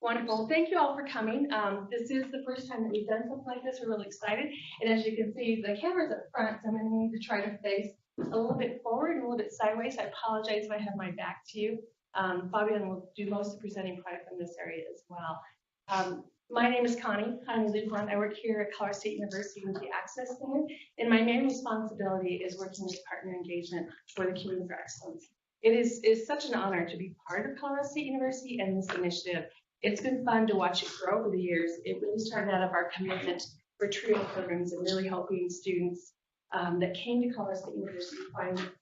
Wonderful. Thank you all for coming. This is the first time that we've done something like this. We're really excited. And as you can see, the camera's up front, so I'm going to need to try to face a little bit forward and a little bit sideways. I apologize if I have my back to you. Fabian will do most of the presenting probably from this area as well. My name is Connie. I'm a Lujan. I work here at Colorado State University with the Access Center, and my main responsibility is working with partner engagement for the Community for Excellence. It is such an honor to be part of Colorado State University and this initiative. It's been fun to watch it grow over the years. It really started out of our commitment for TRIO programs and really helping students that came to Colorado State University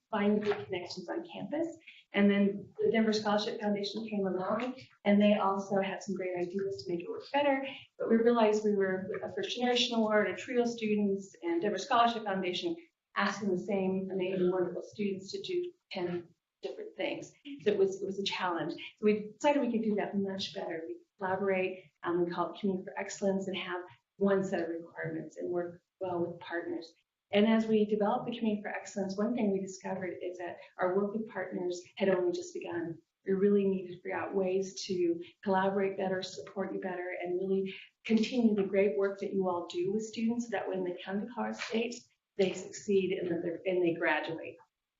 find good connections on campus. And then the Denver Scholarship Foundation came along, and they also had some great ideas to make it work better. But we realized we were a first generation award, a TRIO students, and Denver Scholarship Foundation asking the same amazing, wonderful students to do 10 different things. So it was a challenge. So we decided we could do that much better. We collaborate, we call it Community for Excellence, and have one set of requirements and work well with partners. And as we developed the Community for Excellence, one thing we discovered is that our work with partners had only just begun. We really needed to figure out ways to collaborate better, support you better, and really continue the great work that you all do with students so that when they come to Colorado State, they succeed and they graduate.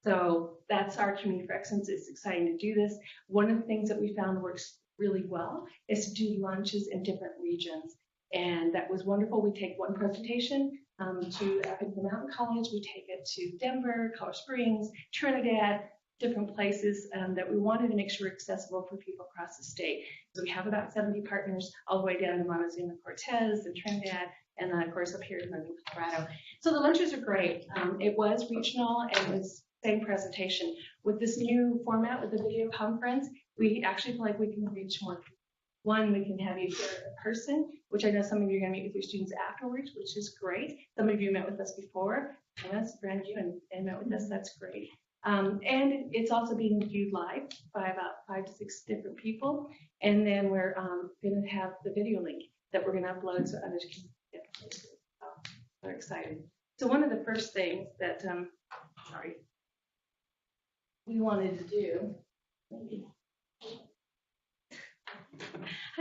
So that's our Community for Excellence. It's exciting to do this. One of the things that we found works really well is to do lunches in different regions. And that was wonderful. We take one presentation to Appington Mountain College. We take it to Denver, Colorado Springs, Trinidad, different places that we wanted to make sure accessible for people across the state. So we have about 70 partners all the way down to Montezuma Cortez and Trinidad, and then of course up here in Northern Colorado. So the lunches are great. It was regional and it was same presentation. With this new format with the video conference, we actually feel like we can reach more people. One, we can have you here in person, which I know some of you are going to meet with your students afterwards, which is great. Some of you met with us before, and that's brand new and met with us. That's great. And it's also being viewed live by about 5 to 6 different people. And then we're going to have the video link that we're going to upload so others can get it. So we're excited. So one of the first things that, we wanted to do,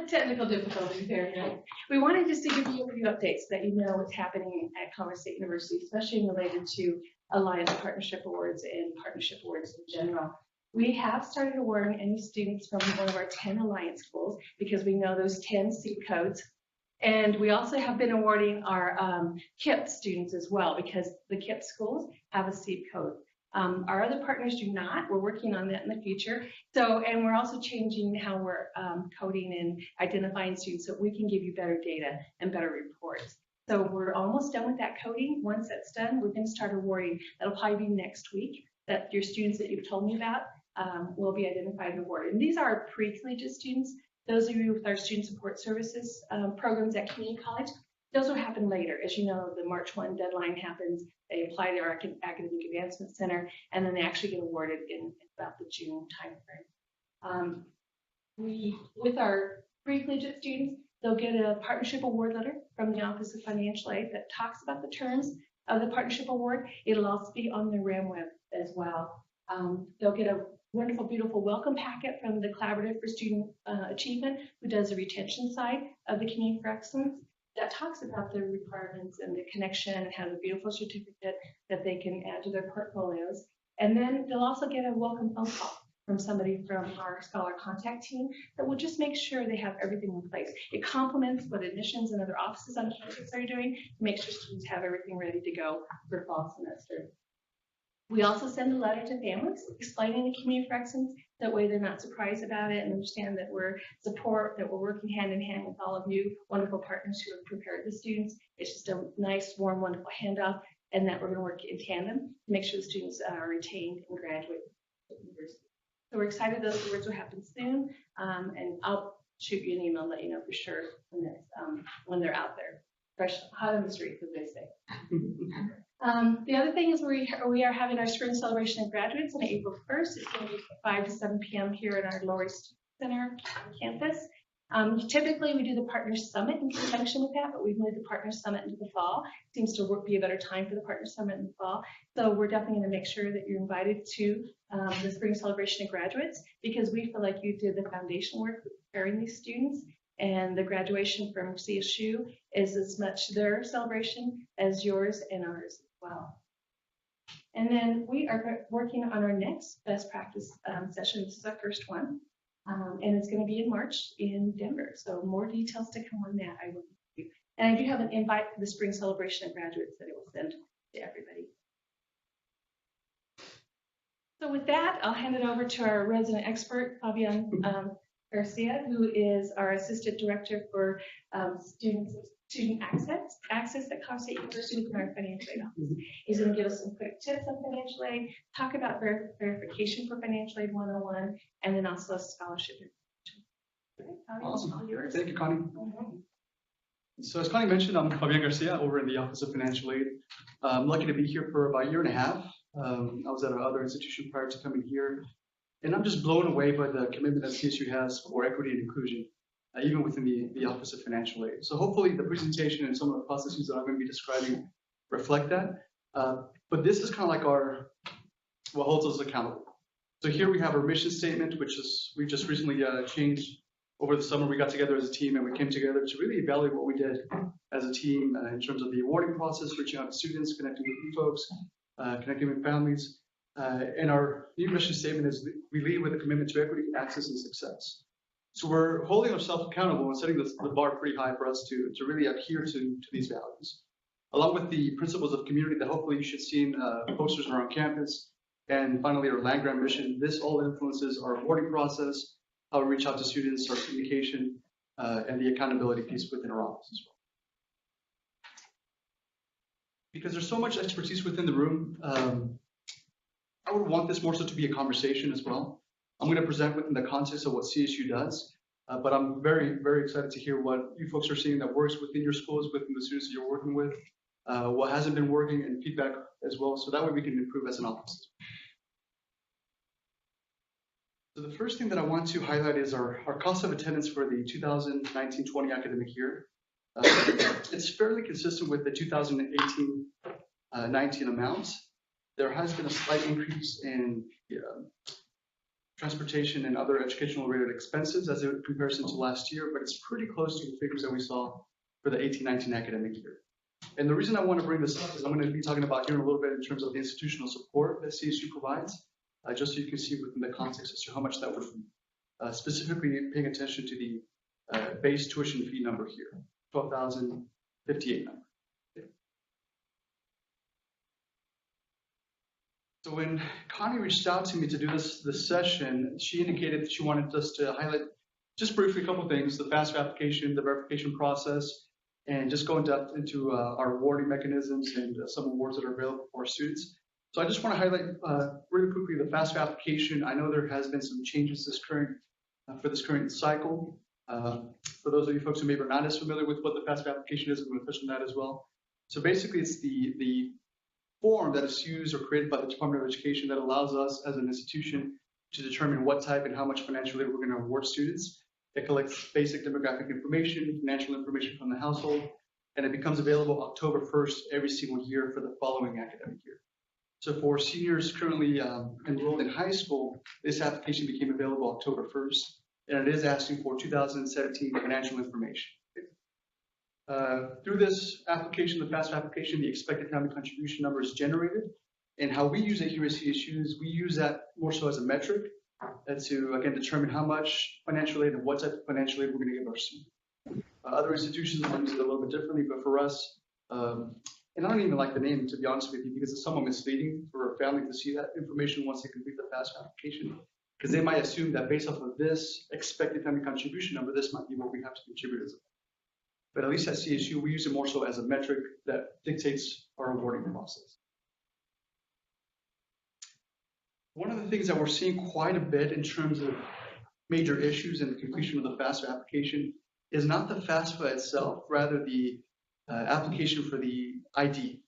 technical difficulties there. Right? We wanted just to give you a few updates so that you know what's happening at Colorado State University, especially related to Alliance Partnership Awards and Partnership Awards in general. We have started awarding any students from one of our 10 Alliance schools because we know those 10 seat codes. And we also have been awarding our KIPP students as well because the KIPP schools have a seat code. Our other partners do not. We're working on that in the future. So, and we're also changing how we're coding and identifying students so we can give you better data and better reports. So we're almost done with that coding. Once that's done, we're going to start awarding. That'll probably be next week that your students that you've told me about will be identified and awarded. And these are pre-collegiate students. Those of you with our student support services programs at community college, those will happen later. As you know, the March 1 deadline happens. They apply to our Academic Advancement Center, and then they actually get awarded in about the June timeframe. With our pre-collegiate students, they'll get a partnership award letter from the Office of Financial Aid that talks about the terms of the partnership award. It'll also be on the RAM web as well. They'll get a wonderful, beautiful welcome packet from the Collaborative for Student Achievement, who does the retention side of the Community for Excellence. That talks about the requirements and the connection and has a beautiful certificate that they can add to their portfolios. And then they'll also get a welcome phone call from somebody from our scholar contact team that will just make sure they have everything in place. It complements what admissions and other offices on campus are doing to make sure students have everything ready to go for fall semester. We also send a letter to families explaining the Community for Excellence. That way they're not surprised about it and understand that we're working hand in hand with all of you wonderful partners who have prepared the students. It's just a nice, warm, wonderful handoff, and that we're going to work in tandem to make sure the students are retained and graduate at the university. So we're excited those awards will happen soon, and I'll shoot you an email and let you know for sure when they're out there. Fresh, hot on the streets, as they say. The other thing is we are having our spring celebration of graduates on April 1st. It's going to be 5 to 7 p.m. here at our Lower Center campus. Typically, we do the Partners Summit in conjunction with that, but we've moved the Partners Summit into the fall. Seems to be a better time for the Partners Summit in the fall. So we're definitely going to make sure that you're invited to the spring celebration of graduates because we feel like you did the foundation work with preparing these students. And the graduation from CSU is as much their celebration as yours and ours as well. And then we are working on our next best practice session. This is our first one. And it's going to be in March in Denver. So more details to come on that. I will give you. And I do have an invite for the spring celebration of graduates that I will send to everybody. So with that, I'll hand it over to our resident expert, Fabian Garcia, who is our Assistant Director for Student Access at Conf State University with our Financial Aid Office. He's going to give us some quick tips on financial aid, talk about verification for financial aid 101, and then also a scholarship. Awesome. Thank you, Connie. So as Connie mentioned, I'm Fabian Garcia over in the Office of Financial Aid. I'm lucky to be here for about a year and a half. I was at another institution prior to coming here, and I'm just blown away by the commitment that CSU has for equity and inclusion, even within the Office of Financial Aid. So hopefully the presentation and some of the processes that I'm going to be describing reflect that. But this is kind of like what holds us accountable. So here we have our mission statement, which is we just recently changed over the summer. We got together as a team and we came together to really evaluate what we did as a team in terms of the awarding process, reaching out to students, connecting with you folks, connecting with families. And our new mission statement is we lead with a commitment to equity, access, and success. So we're holding ourselves accountable and setting the bar pretty high for us to really adhere to these values, along with the principles of community that hopefully you should see in posters around campus. And finally, our land grant mission. This all influences our awarding process, how we reach out to students, our communication, and the accountability piece within our office as well. Because there's so much expertise within the room, I would want this more so to be a conversation as well. I'm going to present within the context of what CSU does, but I'm very, very excited to hear what you folks are seeing that works within your schools, within the students that you're working with, what hasn't been working, and feedback as well, so that way we can improve as an office. So the first thing that I want to highlight is our cost of attendance for the 2019-20 academic year. It's fairly consistent with the 2018-19 amounts. There has been a slight increase in transportation and other educational related expenses as a comparison to last year, but it's pretty close to the figures that we saw for the 18-19 academic year. And the reason I want to bring this up is I'm going to be talking about here in a little bit in terms of the institutional support that CSU provides, just so you can see within the context as to how much that would be. Specifically paying attention to the base tuition fee number here, $12,058 number. So when Connie reached out to me to do this session, she indicated that she wanted us to highlight just briefly a couple of things: the FAFSA application, the verification process, and just go in depth into our awarding mechanisms and some awards that are available for our students. So I just want to highlight really quickly the FAFSA application. I know there has been some changes for this current cycle. For those of you folks who maybe are not as familiar with what the FAFSA application is, I'm going to touch on that as well. So basically, it's the form that is used or created by the Department of Education that allows us as an institution to determine what type and how much financial aid we're going to award students. It collects basic demographic information, financial information from the household, and it becomes available October 1st every single year for the following academic year. So for seniors currently enrolled in high school, this application became available October 1st, and it is asking for 2017 financial information. Through this application, the FAFSA application, the expected family contribution number is generated, and how we use it here at CSU is we use that more so as a metric to, again, determine how much financial aid and what type of financial aid we're going to give our students. Other institutions might use it a little bit differently, but for us, and I don't even like the name, to be honest with you, because it's somewhat misleading for a family to see that information once they complete the FAFSA application, because they might assume that based off of this expected family contribution number, this might be what we have to contribute as a family. But at least at CSU, we use it more so as a metric that dictates our awarding process. One of the things that we're seeing quite a bit in terms of major issues in the completion of the FAFSA application is not the FAFSA itself, rather the application for the ID,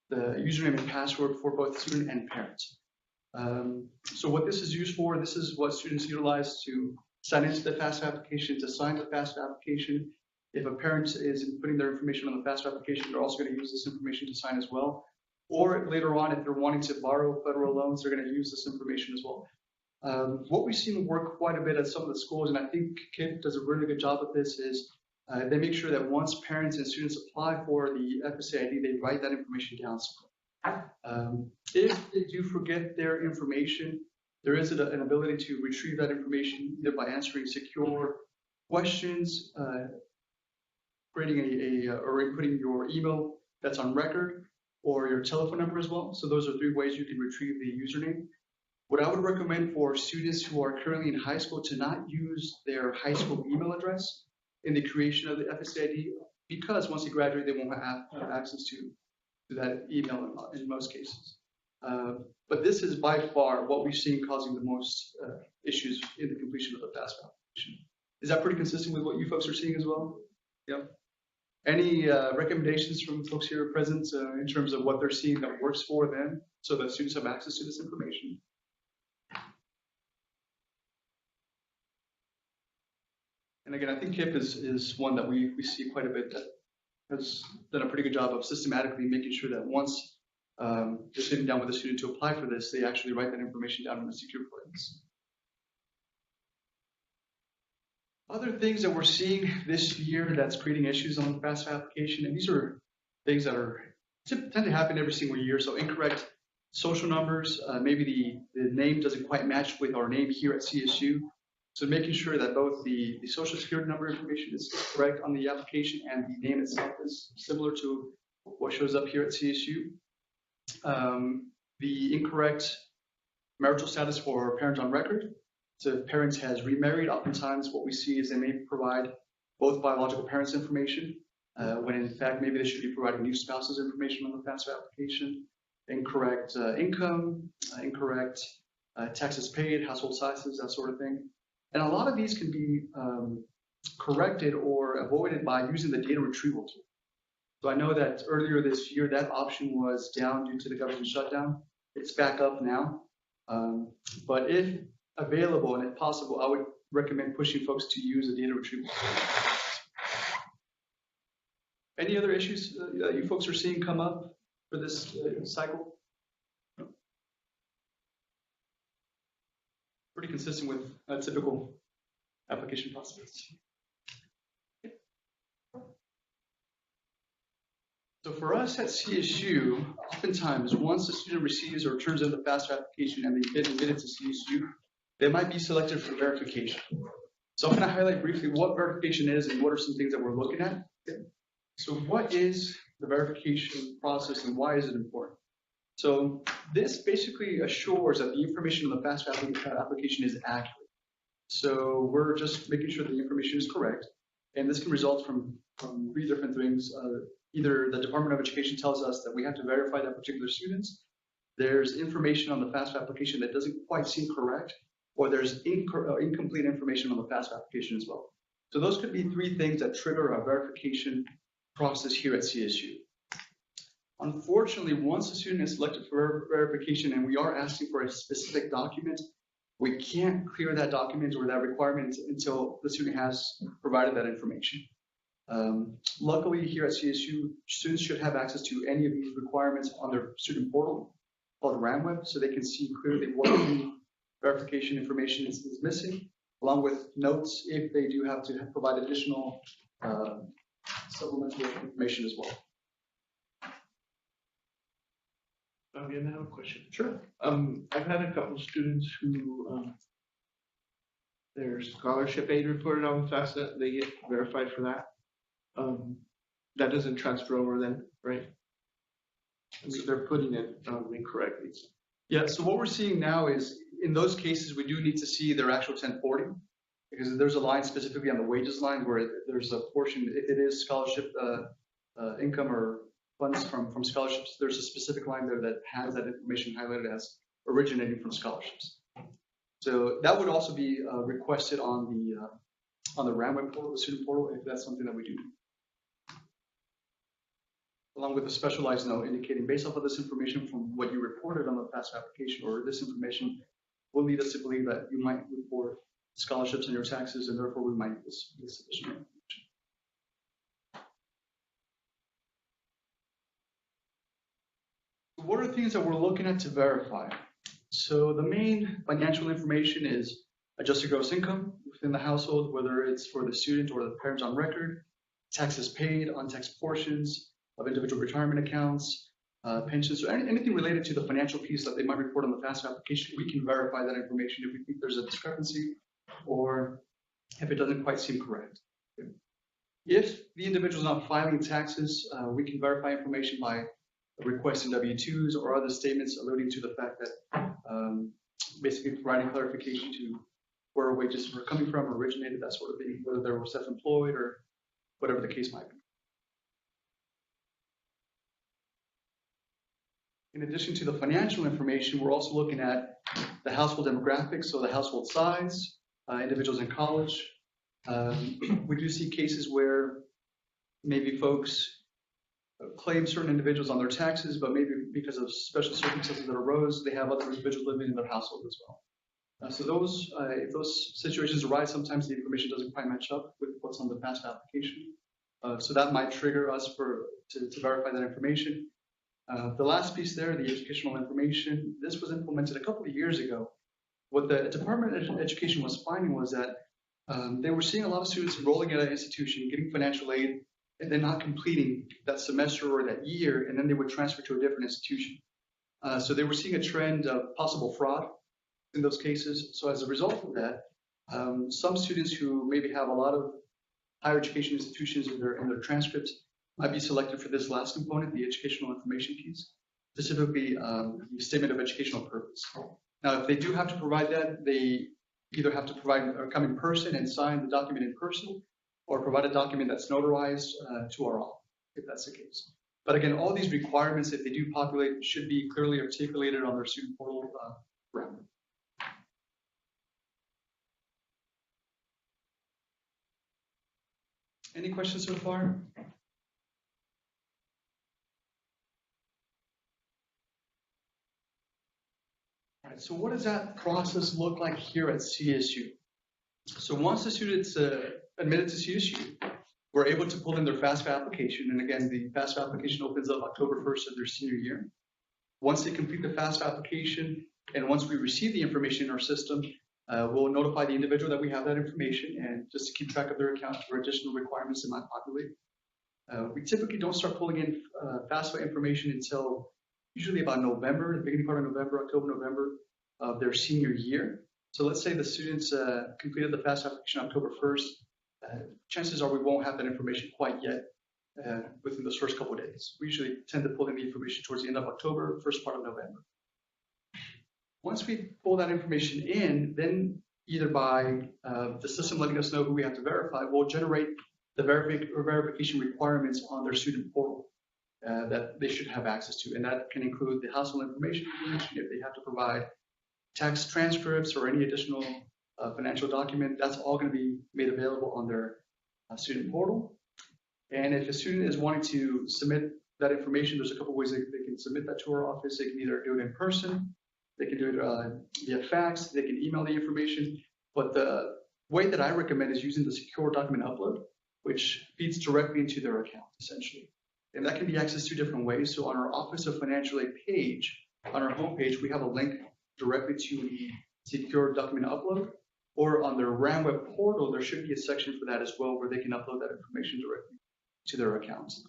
the username and password for both student and parents. So what this is used for, this is what students utilize to sign into the FAFSA application, to sign the FAFSA application. If a parent is putting their information on the FAFSA application, they're also going to use this information to sign as well. Or later on, if they're wanting to borrow federal loans, they're going to use this information as well. What we've seen work quite a bit at some of the schools, and I think KIP does a really good job of this, is they make sure that once parents and students apply for the FSAID, they write that information down. If they do forget their information, there is an ability to retrieve that information either by answering secure questions, creating or inputting your email that's on record, or your telephone number as well. So those are 3 ways you can retrieve the username. What I would recommend for students who are currently in high school to not use their high school email address in the creation of the FSAID, because once they graduate, they won't have access to that email in most cases. But this is by far what we've seen causing the most issues in the completion of the FAFSA application. Is that pretty consistent with what you folks are seeing as well? Yep. Any recommendations from folks here present in terms of what they're seeing that works for them so that students have access to this information? And again, I think KIP is one that we see quite a bit that has done a pretty good job of systematically making sure that once they're sitting down with a student to apply for this, they actually write that information down in a secure place. Other things that we're seeing this year that's creating issues on the FAFSA application, and these are things that tend to happen every single year. So incorrect social numbers, maybe the name doesn't quite match with our name here at CSU. So making sure that both the social security number information is correct on the application and the name itself is similar to what shows up here at CSU. The incorrect marital status for parent on record. So if parents has remarried, oftentimes what we see is they may provide both biological parents information, when in fact maybe they should be providing new spouses information on the FAFSA application. Incorrect income, incorrect taxes paid, household sizes, that sort of thing. And a lot of these can be corrected or avoided by using the data retrieval tool. So I know that earlier this year, that option was down due to the government shutdown. It's back up now. But if available and if possible, I would recommend pushing folks to use the data retrieval tool. Any other issues that you folks are seeing come up for this cycle? Pretty consistent with a typical application process. So for us at CSU, oftentimes once a student receives or turns in the FAFSA application and they get admitted to CSU, they might be selected for verification. So I'm going to highlight briefly what verification is and what are some things that we're looking at. Okay. So what is the verification process and why is it important? So this basically assures that the information on the FAFSA application is accurate. So we're just making sure that the information is correct. And this can result from 3 different things. Either the Department of Education tells us that we have to verify that particular students, there's information on the FAFSA application that doesn't quite seem correct, or there's incomplete information on the FAFSA application as well. So those could be 3 things that trigger a verification process here at CSU. Unfortunately, once a student is selected for verification and we are asking for a specific document, we can't clear that document or that requirement until the student has provided that information. Luckily, here at CSU, students should have access to any of these requirements on their student portal called RAMWeb, so they can see clearly what the verification information is missing, along with notes if they do have to provide additional supplemental information as well. Again, I have a question. Sure. I've had a couple of students who their scholarship aid reported on FAFSA, they get verified for that. That doesn't transfer over then, right? So they're putting it incorrectly. Yeah, so what we're seeing now is in those cases, we do need to see their actual 1040 because there's a line specifically on the wages line where there's a portion, if it is scholarship income or funds from scholarships, there's a specific line there that has that information highlighted as originating from scholarships. So that would also be requested on the RAMWeb portal, the student portal, if that's something that we do. Along with a specialized note indicating based off of this information from what you reported on the FAFSA application, or this information will lead us to believe that you might report scholarships in your taxes, and therefore we might need this additional information. What are things that we're looking at to verify? So the main financial information is adjusted gross income within the household, whether it's for the student or the parents on record, taxes paid, untaxed portions of individual retirement accounts, pensions, or anything related to the financial piece that they might report on the FAFSA application. We can verify that information if we think there's a discrepancy or if it doesn't quite seem correct. If the individual is not filing taxes, we can verify information by requesting W-2s or other statements alluding to the fact that basically providing clarification to where wages were coming from, originated, that sort of thing, whether they were self-employed or whatever the case might be. In addition to the financial information, we're also looking at the household demographics, so the household size, individuals in college. We do see cases where maybe folks claim certain individuals on their taxes, but maybe because of special circumstances that arose, they have other individuals living in their household as well. So those, if those situations arise, sometimes the information doesn't quite match up with what's on the FAFSA application. So that might trigger us to verify that information. The last piece there, the educational information, this was implemented a couple of years ago. What the Department of Education was finding was that they were seeing a lot of students enrolling at an institution, getting financial aid, and then not completing that semester or that year, and then they would transfer to a different institution. So they were seeing a trend of possible fraud in those cases. So as a result of that, some students who maybe have a lot of higher education institutions in their transcripts might be selected for this last component, the educational information piece, specifically the statement of educational purpose. Now, if they do have to provide that, they either have to provide or come in person and sign the document in person, or provide a document that's notarized to our office, if that's the case. But again, all these requirements, if they do populate, should be clearly articulated on their student portal parameter. Any questions so far? All right, so what does that process look like here at CSU? So once the student's admitted to CSU, we're able to pull in their FAFSA application. And again, the FAFSA application opens up October 1st of their senior year. Once they complete the FAFSA application, and once we receive the information in our system, we'll notify the individual that we have that information, and just to keep track of their account for additional requirements that might populate. We typically don't start pulling in FAFSA information until usually about November, the beginning part of November, October, November of their senior year. So let's say the students completed the FAFSA application October 1st. Chances are we won't have that information quite yet within those first couple of days. We usually tend to pull in the information towards the end of October, first part of November. Once we pull that information in, then either by the system letting us know who we have to verify, we'll generate the verification requirements on their student portal that they should have access to. And that can include the household information, if they have to provide tax transcripts or any additional financial document, that's all going to be made available on their student portal. And if a student is wanting to submit that information, there's a couple ways they can submit that to our office. They can either do it in person, they can do it via fax, they can email the information. But the way that I recommend is using the secure document upload, which feeds directly into their account, essentially. And that can be accessed two different ways. So on our Office of Financial Aid page, on our homepage, we have a link directly to the secure document upload, or on their RAM web portal, there should be a section for that as well, where they can upload that information directly to their accounts.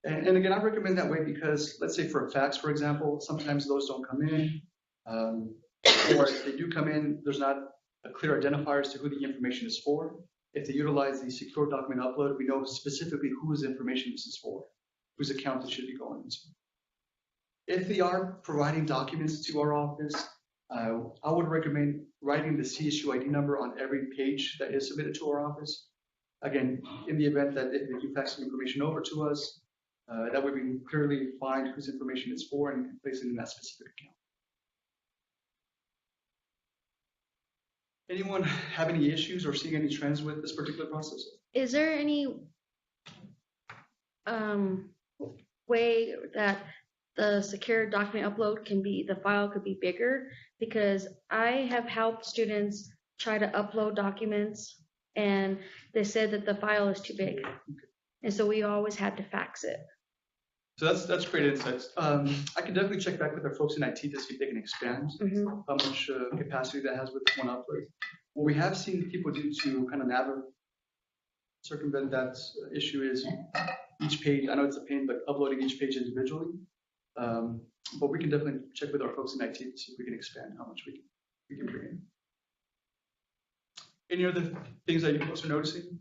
And again, I recommend that way because, let's say for a fax, for example, sometimes those don't come in, or if they do come in, there's not a clear identifier as to who the information is for. If they utilize the secure document upload, we know specifically whose information this is for, whose account it should be going into. If they are providing documents to our office, I would recommend writing the CSU ID number on every page that is submitted to our office. Again, in the event that if they do fax the information over to us, that way we can clearly find whose information it's for and place it in that specific account. Anyone have any issues or seeing any trends with this particular process? Is there any way that the secure document upload the file could be bigger? Because I have helped students try to upload documents and they said that the file is too big. And so we always had to fax it. So that's great insights. I can definitely check back with our folks in IT to see if they can expand how much capacity that has with one upload. What we have seen people do to kind of circumvent that issue is each page, I know it's a pain, but uploading each page individually. But we can definitely check with our folks in IT to see if we can expand how much we can bring in. Any other things that you folks are noticing?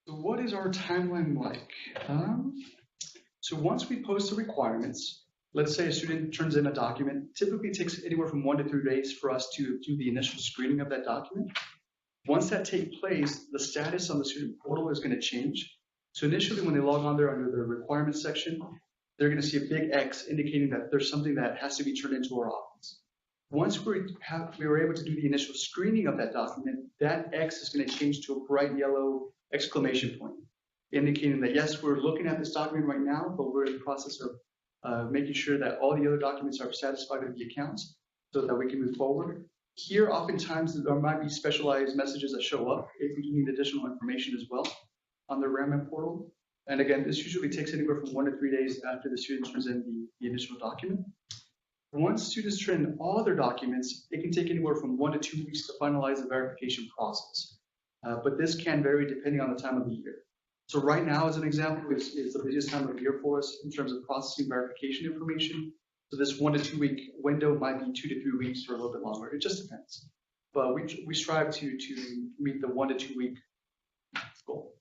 So what is our timeline like? So once we post the requirements, let's say a student turns in a document, typically it takes anywhere from 1 to 3 days for us to do the initial screening of that document. Once that takes place, the status on the student portal is going to change. So initially when they log on there under the requirements section, they're going to see a big X indicating that there's something that has to be turned into our office. Once we were able to do the initial screening of that document, that X is going to change to a bright yellow exclamation point, indicating that yes, we're looking at this document right now, but we're in the process of making sure that all the other documents are satisfied with the accounts so that we can move forward. Here, oftentimes, there might be specialized messages that show up if you need additional information as well on the RAMN portal. And again, this usually takes anywhere from 1 to 3 days after the student turns in the initial document. Once students turn in all their documents, it can take anywhere from 1 to 2 weeks to finalize the verification process. But this can vary depending on the time of the year. So right now, as an example, is the busiest time of the year for us in terms of processing verification information. So this 1 to 2 week window might be 2 to 3 weeks or a little bit longer. It just depends. But we strive to meet the 1 to 2 week goal.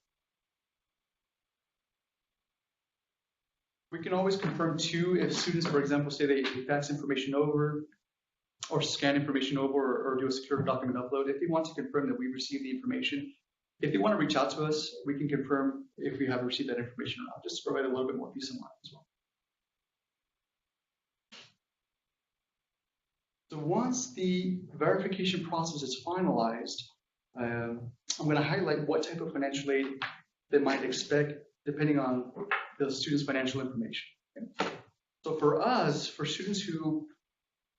We can always confirm too if students, for example, say they fax information over or scan information over or do a secure document upload. If they want to confirm that we received the information, if they want to reach out to us, we can confirm if we have received that information or not, just to provide a little bit more peace of mind as well. So once the verification process is finalized, I'm going to highlight what type of financial aid they might expect depending on the student's financial information. Okay? So for us, for students who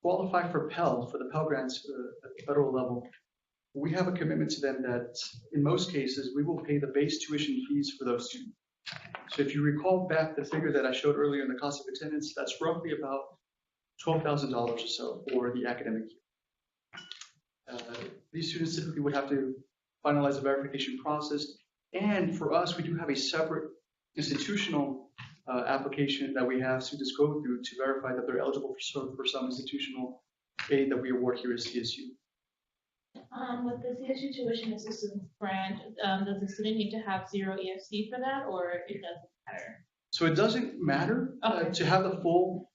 qualify for Pell, for the Pell Grants at the federal level, we have a commitment to them that in most cases, we will pay the base tuition fees for those students. So if you recall back the figure that I showed earlier in the cost of attendance, that's roughly about $12,000 or so for the academic year. These students typically would have to finalize the verification process. And for us, we do have a separate institutional application that we have students go through to verify that they're eligible for some institutional aid that we award here at CSU. With the CSU tuition assistance grant, does the student need to have 0 EFC for that, or it doesn't matter? So it doesn't matter to have the full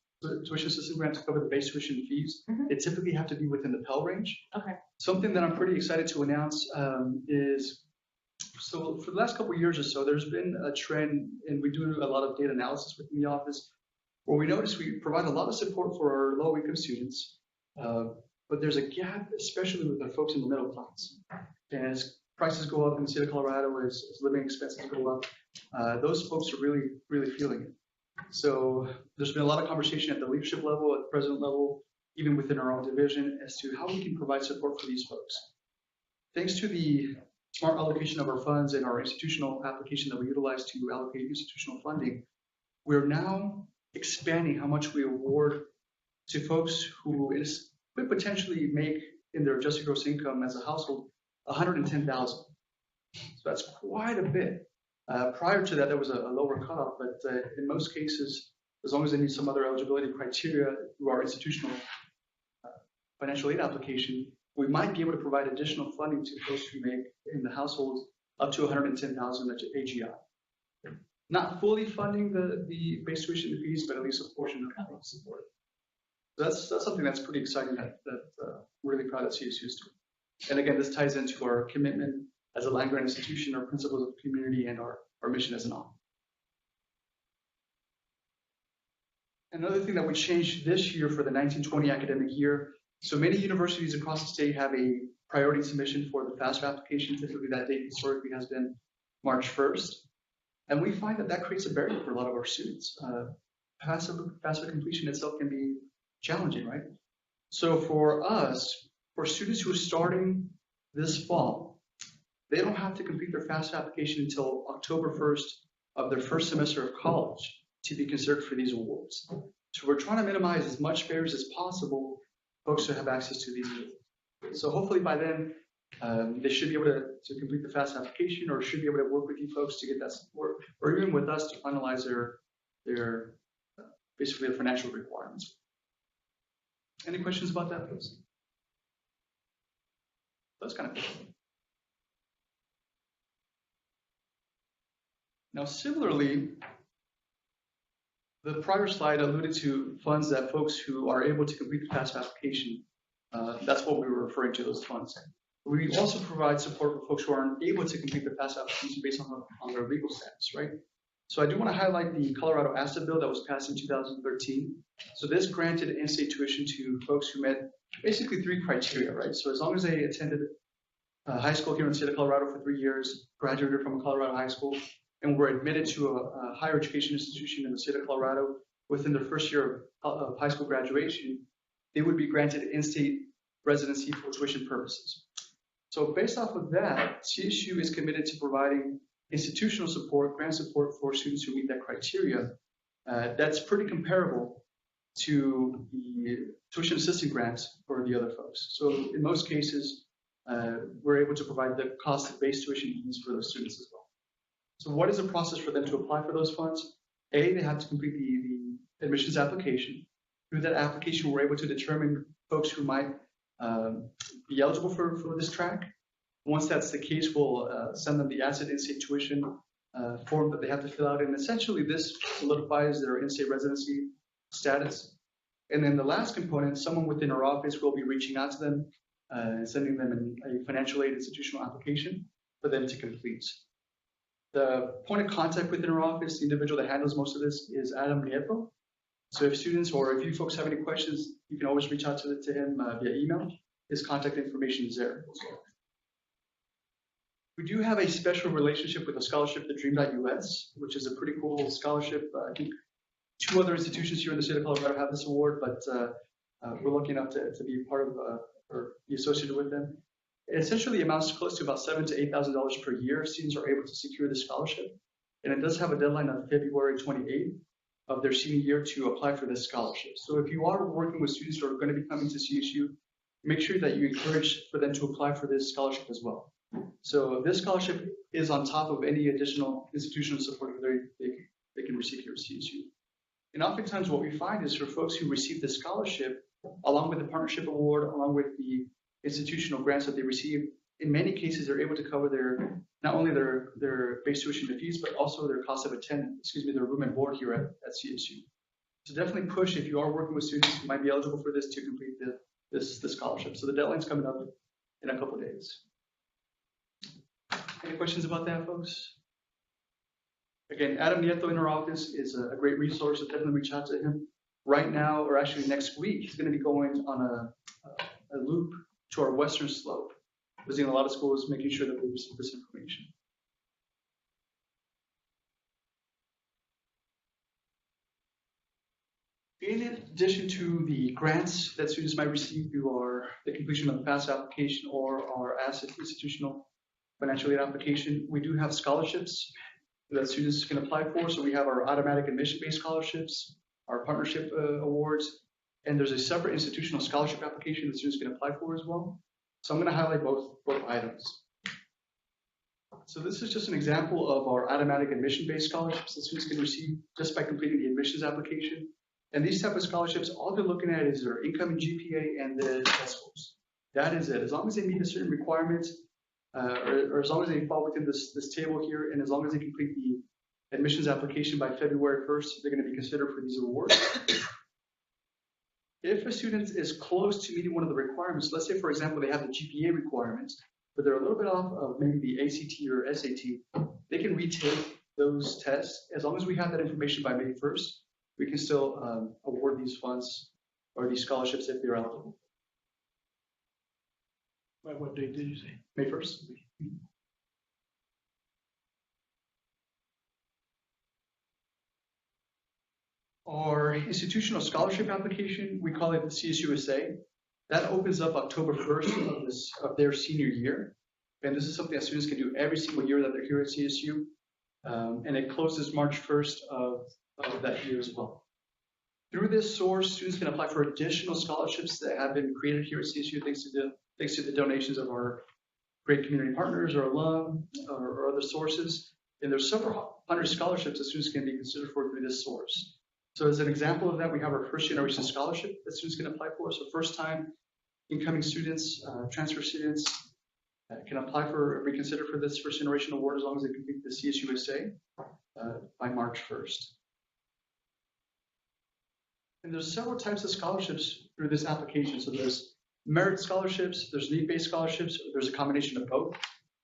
tuition assistance grant to cover the base tuition fees. It typically have to be within the Pell range. Okay. Something that I'm pretty excited to announce is, so for the last couple of years or so, there's been a trend, and we do a lot of data analysis within the office, where we notice we provide a lot of support for our low-income students, but there's a gap, especially with the folks in the middle class. And as prices go up in the state of Colorado, as living expenses go up, those folks are really, really feeling it. So there's been a lot of conversation at the leadership level, at the president level, even within our own division, as to how we can provide support for these folks. Thanks to the smart allocation of our funds and our institutional application that we utilize to allocate institutional funding, we're now expanding how much we award to folks who could potentially make in their adjusted gross income as a household $110,000. So that's quite a bit. Prior to that, there was a lower cutoff, but in most cases, as long as they meet some other eligibility criteria through our institutional financial aid application, we might be able to provide additional funding to folks who make in the household up to $110,000 AGI. Not fully funding the base tuition fees, but at least a portion of the support. So that's something that's pretty exciting that we're really proud that CSU is doing. And again, this ties into our commitment as a land-grant institution, our principles of community, and our mission as an office. Another thing that we changed this year for the 1920 academic year, so many universities across the state have a priority submission for the FAFSA application. Typically that date historically has been March 1st. And we find that creates a barrier for a lot of our students. FAFSA completion itself can be challenging, right? So for us, for students who are starting this fall, they don't have to complete their FAFSA application until October 1st of their first semester of college to be considered for these awards. So we're trying to minimize as much barriers as possible folks to have access to these awards. So hopefully by then, they should be able to complete the FAFSA application, or should be able to work with you folks to get that support, or even with us to finalize their basically the financial requirements. Any questions about that, folks? That's kind of cool. Now, similarly, the prior slide alluded to funds that folks who are able to complete the FAFSA application, that's what we were referring to, those funds. We also provide support for folks who aren't able to complete the FAFSA application based on their legal status, right? So I do want to highlight the Colorado Asset Bill that was passed in 2013. So this granted in-state tuition to folks who met basically 3 criteria, right? So as long as they attended high school here in the state of Colorado for 3 years, graduated from a Colorado high school, and were admitted to a higher education institution in the state of Colorado within their first year of high school graduation, they would be granted in-state residency for tuition purposes. So based off of that, CSU is committed to providing institutional support, grant support for students who meet that criteria. That's pretty comparable to the tuition assistance grants for the other folks. So in most cases, we're able to provide the cost of base tuition fees for those students as well. So what is the process for them to apply for those funds? They have to complete the admissions application. Through that application, we're able to determine folks who might be eligible for this track. Once that's the case, we'll send them the asset in-state tuition form that they have to fill out. And essentially, this solidifies their in-state residency status. And then the last component, someone within our office will be reaching out to them and sending them a financial aid institutional application for them to complete. The point of contact within our office, the individual that handles most of this, is Adam Nieto. So if students or if you folks have any questions, you can always reach out to him via email. His contact information is there. We do have a special relationship with a scholarship, the Dream.us, which is a pretty cool scholarship. I think 2 other institutions here in the state of Colorado have this award, but we're lucky enough to be part of or be associated with them. It essentially amounts to close to about $7,000 to $8,000 per year. Students are able to secure the scholarship, and it does have a deadline of February 28th of their senior year to apply for this scholarship. So if you are working with students who are going to be coming to CSU, make sure that you encourage for them to apply for this scholarship as well. So this scholarship is on top of any additional institutional support that they can receive here at CSU. And oftentimes what we find is for folks who receive this scholarship, along with the partnership award, along with the institutional grants that they receive, in many cases they're able to cover not only their base tuition and fees, but also their cost of attendance, their room and board here at CSU. So definitely push if you are working with students who might be eligible for this to complete the scholarship. So the deadline's coming up in a couple of days. Any questions about that, folks? Again, Adam Nieto in our office is a great resource, so definitely reach out to him. Right now, or actually next week, he's going to be going on a loop to our western slope, visiting a lot of schools, making sure that we receive this information. In addition to the grants that students might receive through the completion of the FAFSA application or our asset institutional financial aid application, we do have scholarships that students can apply for. So we have our automatic admission-based scholarships, our partnership awards, and there's a separate institutional scholarship application that students can apply for as well. So I'm going to highlight both items. So this is just an example of our automatic admission-based scholarships that students can receive just by completing the admissions application. And these type of scholarships, all they're looking at is their income and GPA and the test scores. That is it. As long as they meet a certain requirements, or as long as they fall within this table here, and as long as they complete the admissions application by February 1st, they're going to be considered for these awards. If a student is close to meeting one of the requirements, let's say, for example, they have the GPA requirements, but they're a little bit off of maybe the ACT or SAT, they can retake those tests. As long as we have that information by May 1st, we can still award these funds or these scholarships if they're eligible. By what date did you say? May 1st. Our institutional scholarship application, we call it the CSUSA. That opens up October 1st of their senior year. And this is something that students can do every single year that they're here at CSU. And it closes March 1st of that year as well. Through this source, students can apply for additional scholarships that have been created here at CSU thanks to the donations of our great community partners or alum or other sources. And there's several hundred scholarships that students can be considered for through this source. So as an example of that, we have our first generation scholarship that students can apply for. So first time incoming students, transfer students can apply for, be considered for this first generation award as long as they complete the CSUSA by March 1st. And there's several types of scholarships through this application. So there's merit scholarships, there's need-based scholarships, there's a combination of both.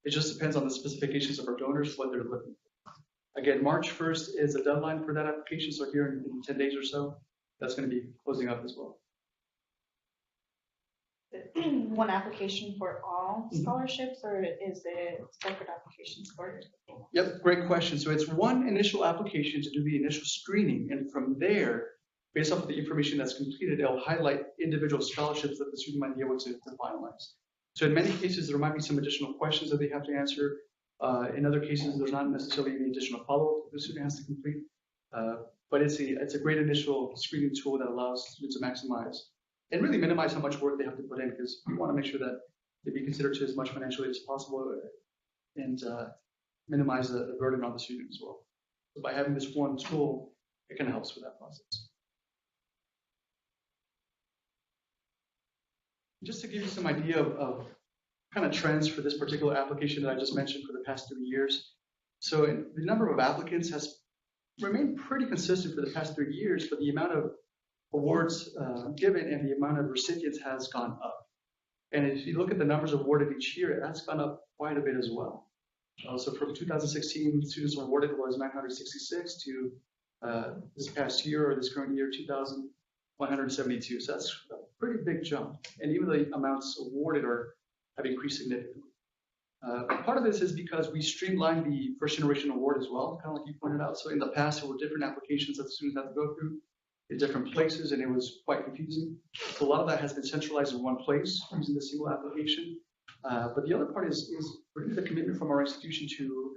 It just depends on the specifications of our donors, what they're looking for. Again, March 1st is a deadline for that application, so here in 10 days or so, that's going to be closing up as well. One application for all scholarships, or is it separate applications for it? Yep, great question. So it's one initial application to do the initial screening, and from there, based off of the information that's completed, it'll highlight individual scholarships that the student might be able to finalize. So in many cases, there might be some additional questions that they have to answer. In other cases, there's not necessarily any additional follow-up the student has to complete. But it's a great initial screening tool that allows students to maximize and really minimize how much work they have to put in, because we want to make sure that they be considered to as much financially as possible and minimize the burden on the student as well. So by having this one tool, it kind of helps with that process. Just to give you some idea of kind of trends for this particular application that I just mentioned for the past 3 years. So the number of applicants has remained pretty consistent for the past 3 years, but the amount of awards given and the amount of recipients has gone up. And if you look at the numbers awarded each year, that's gone up quite a bit as well. So from 2016, students awarded was 966 to this past year or this current year, 2,172. So that's a pretty big jump. And even the amounts awarded have increased significantly. Part of this is because we streamlined the first generation award as well, kind of like you pointed out. So in the past, there were different applications that the students had to go through in different places, and it was quite confusing. So a lot of that has been centralized in one place using the single application. But the other part is really the commitment from our institution to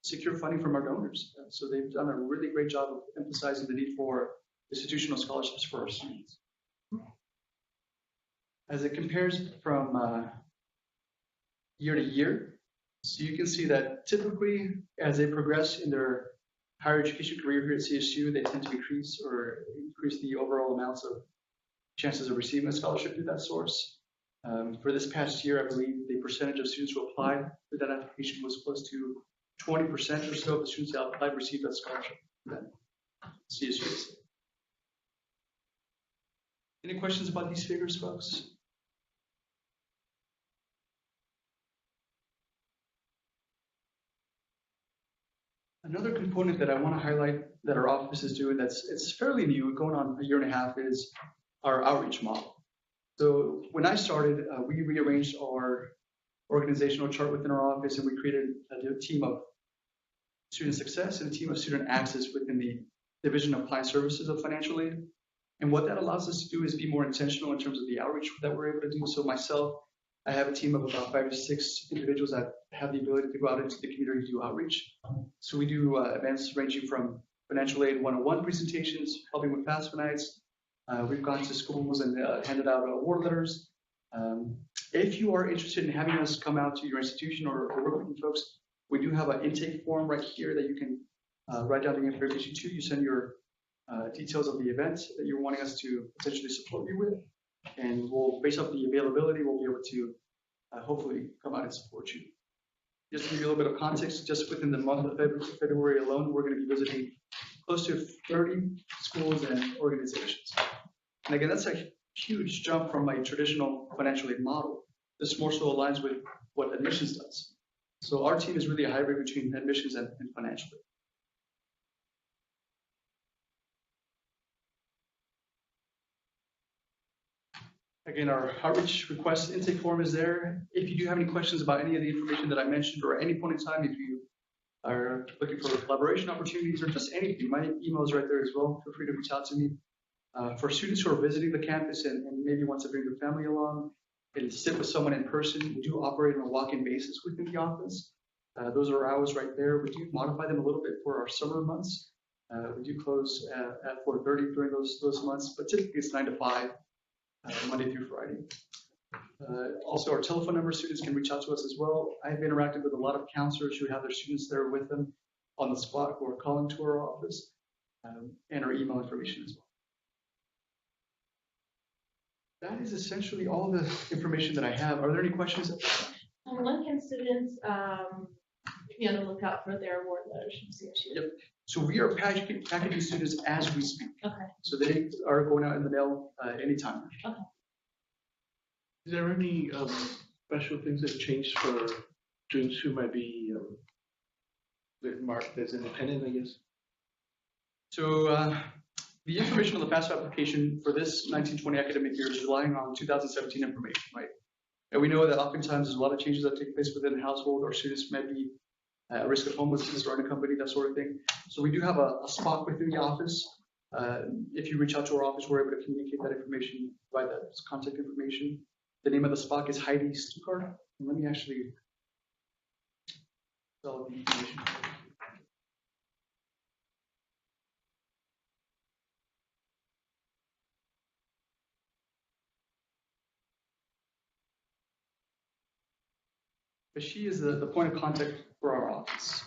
secure funding from our donors. So they've done a really great job of emphasizing the need for institutional scholarships for our students. As it compares from year to year, so you can see that typically as they progress in their higher education career here at CSU, they tend to increase the overall amounts of chances of receiving a scholarship through that source. For this past year, I believe the percentage of students who applied through that application was close to 20% or so of the students that applied received that scholarship through that CSU. Any questions about these figures, folks? Another component that I want to highlight that our office is doing it's fairly new, going on a year and a half, is our outreach model. So when I started, we rearranged our organizational chart within our office, and we created a team of student success and a team of student access within the Division of Client Services of Financial Aid. And what that allows us to do is be more intentional in terms of the outreach that we're able to do. So myself, I have a team of about 5 to 6 individuals that have the ability to go out into the community to do outreach. So we do events ranging from financial aid 101 presentations, helping with FAFSA nights. We've gone to schools and handed out award letters. If you are interested in having us come out to your institution or work with you folks, we do have an intake form right here that you can write down the information to. You send your details of the event that you're wanting us to potentially support you with. And we'll, based off the availability, we'll be able to hopefully come out and support you. Just to give you a little bit of context, just within the month of February alone, we're going to be visiting close to 30 schools and organizations. And again, that's a huge jump from a traditional financial aid model. This more so aligns with what admissions does. So our team is really a hybrid between admissions and financial aid. Again, our outreach request intake form is there. If you do have any questions about any of the information that I mentioned, or at any point in time, if you are looking for collaboration opportunities or just anything, my email is right there as well. Feel free to reach out to me. For students who are visiting the campus and maybe want to bring their family along and sit with someone in person, we do operate on a walk-in basis within the office. Those are our hours right there. We do modify them a little bit for our summer months. We do close at 4:30 during those months, but typically it's 9 to 5, Monday through Friday. Also, our telephone number, students can reach out to us as well. I've interacted with a lot of counselors who have their students there with them on the spot who are calling to our office, and our email information as well. That is essentially all the information that I have. Are there any questions? When can students be on the lookout for their award letters from CSU? Yep. So we are packaging students as we speak. Okay. So they are going out in the mail anytime. Okay. Is there any special things that changed for students who might be marked as independent, I guess? So the information on the FAFSA application for this 1920 academic year is relying on 2017 information, right? And we know that oftentimes there's a lot of changes that take place within the household, or students might be at risk of homelessness or unaccompanied, that sort of thing. So we do have a spot within the office. If you reach out to our office, we're able to communicate that information, provide that contact information. The name of the spot is Heidi Stuckart. Let me actually spell the information. But she is the point of contact for our office.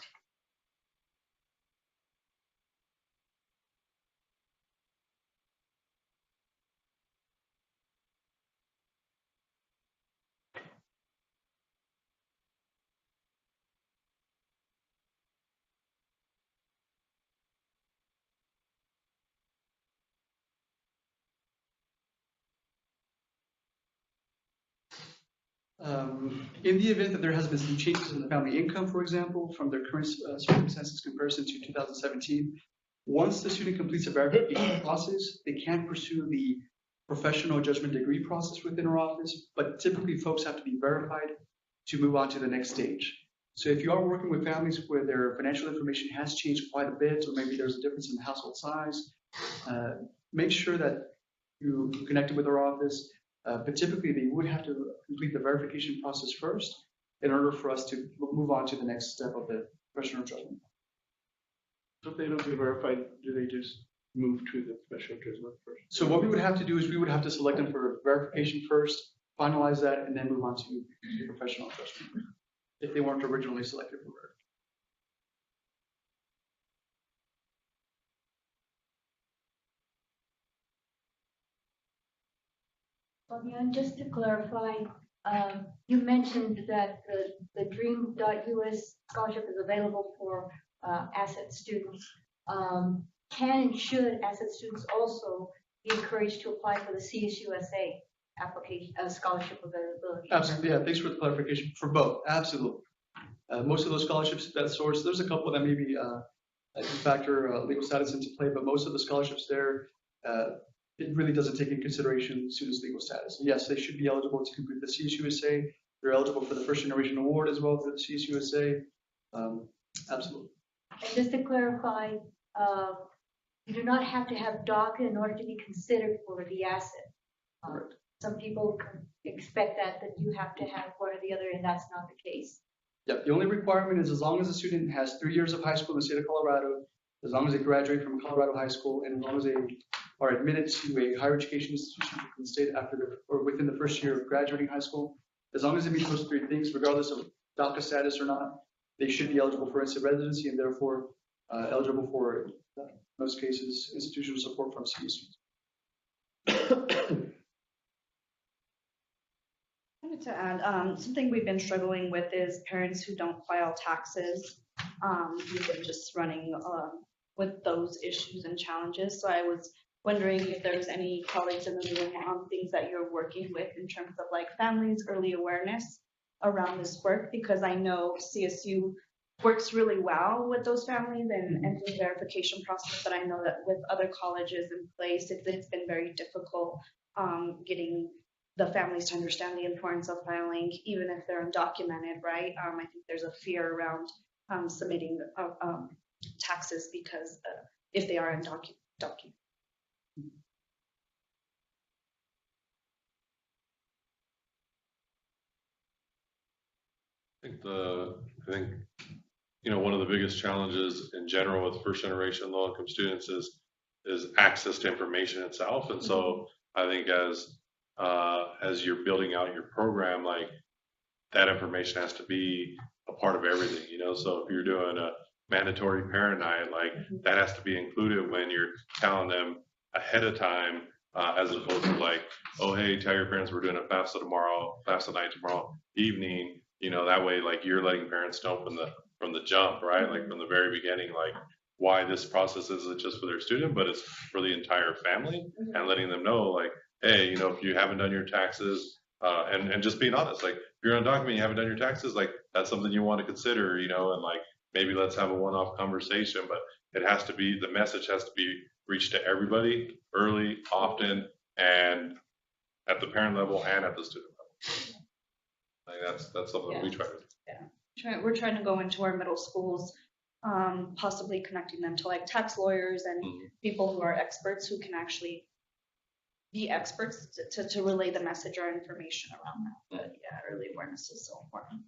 In the event that there has been some changes in the family income, for example, from their current circumstances comparison to 2017, once the student completes a verification process, they can pursue the professional judgment degree process within our office, but typically folks have to be verified to move on to the next stage. So if you are working with families where their financial information has changed quite a bit, or maybe there's a difference in the household size, make sure that you connected with our office. But typically, they would have to complete the verification process first in order for us to move on to the next step of the professional judgment. So if they don't get verified, do they just move to the professional judgment first? So what we would have to do is we would have to select them for verification first, finalize that, and then move on to the professional judgment if they weren't originally selected for verification. Fabian, just to clarify, you mentioned that the Dream.US scholarship is available for asset students. Can and should asset students also be encouraged to apply for the CSUSA application scholarship availability? Absolutely, yeah. Thanks for the clarification. For both, absolutely. Most of those scholarships that source, there's a couple that maybe factor legal status into play, but most of the scholarships there, it really doesn't take into consideration students' legal status. Yes, they should be eligible to complete the CSUSA. They're eligible for the first generation award as well for the CSUSA. Absolutely. And just to clarify, you do not have to have DACA in order to be considered for the asset. Correct. Some people expect that you have to have one or the other, and that's not the case. Yep. The only requirement is as long as the student has 3 years of high school in the state of Colorado, as long as they graduate from Colorado high school, and as long as they are admitted to a higher education institution in the state or within the first year of graduating high school, as long as they meet those 3 things, regardless of DACA status or not, they should be eligible for instant residency and therefore eligible for, in most cases, institutional support from CSU. I wanted to add, something we've been struggling with is parents who don't file taxes. We've been just running with those issues and challenges. So I was wondering if there's any colleagues in the room on things that you're working with in terms of like families, early awareness around this work, because I know CSU works really well with those families and the verification process, but I know that with other colleges in place, it's been very difficult getting the families to understand the importance of filing, even if they're undocumented, right? I think there's a fear around submitting taxes because if they are undocumented. think, one of the biggest challenges in general with first generation low income students is access to information itself. And so I think as you're building out your program, like that information has to be a part of everything, so if you're doing a mandatory parent night, like that has to be included when you're telling them ahead of time, as opposed to like, oh, hey, tell your parents we're doing a FAFSA night tomorrow evening, that way, like you're letting parents know from the jump, right? Like from the very beginning, like why this process isn't just for their student, but it's for the entire family, and letting them know, like, hey, if you haven't done your taxes, and just being honest, like if you're undocumented, you haven't done your taxes, like that's something you want to consider, and like maybe let's have a one-off conversation, but the message has to be reached to everybody early, often, and at the parent level and at the student level. I think that's something that we try to do. We're trying to go into our middle schools, possibly connecting them to like tax lawyers and people who are experts who can actually be experts to relay the message or information around that. But yeah, early awareness is so important.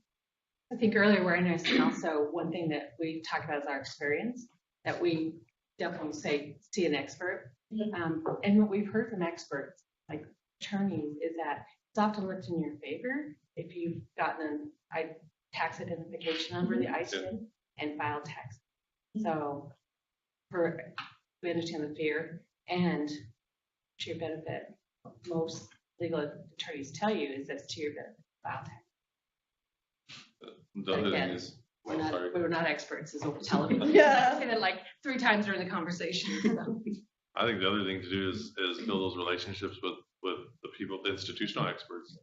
I think early awareness, and also one thing that we talk about is our experience, that we definitely say, see an expert. And what we've heard from experts, like attorneys, is that it's often worked in your favor if you've gotten a tax identification number, the ISIN, and filed tax. So we understand the fear, and to your benefit, most legal attorneys tell you is that's to your benefit, file tax. The other thing is, we're not experts, is what we're telling them. Yeah. I say that like 3 times during the conversation. So. I think the other thing to do is build those relationships with the people, the institutional experts.